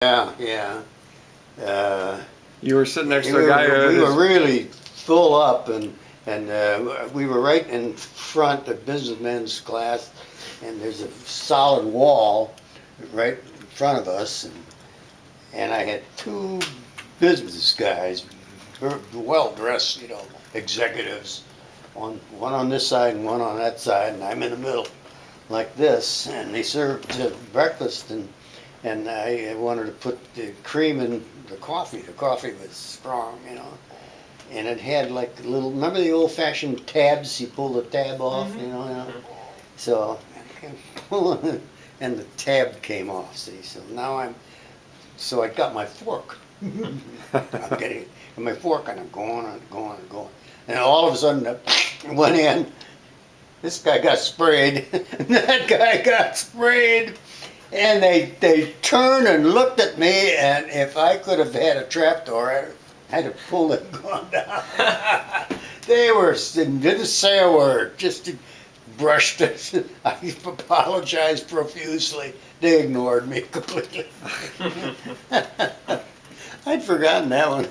Yeah, yeah. Uh, You were sitting next we to a guy were, who we had were his, really full up, and we were right in front of businessmen's class, and there's a solid wall right in front of us, and I had two business guys, well dressed, executives, one on this side and one on that side, and I'm in the middle like this, and they served breakfast, and I wanted to put the cream in the coffee. The coffee was strong, and it had like little. Remember the old-fashioned tabs? You pull the tab off, So, and the tab came off. See, so now So I got my fork. I'm getting my fork, and I'm going and going and going, and all of a sudden, one hand, this guy got sprayed, that guy got sprayed. And they turned and looked at me, and if I could have had a trapdoor, I had to pull it and gone down. They didn't say a word, just brushed it. I apologized profusely. They ignored me completely. I'd forgotten that one.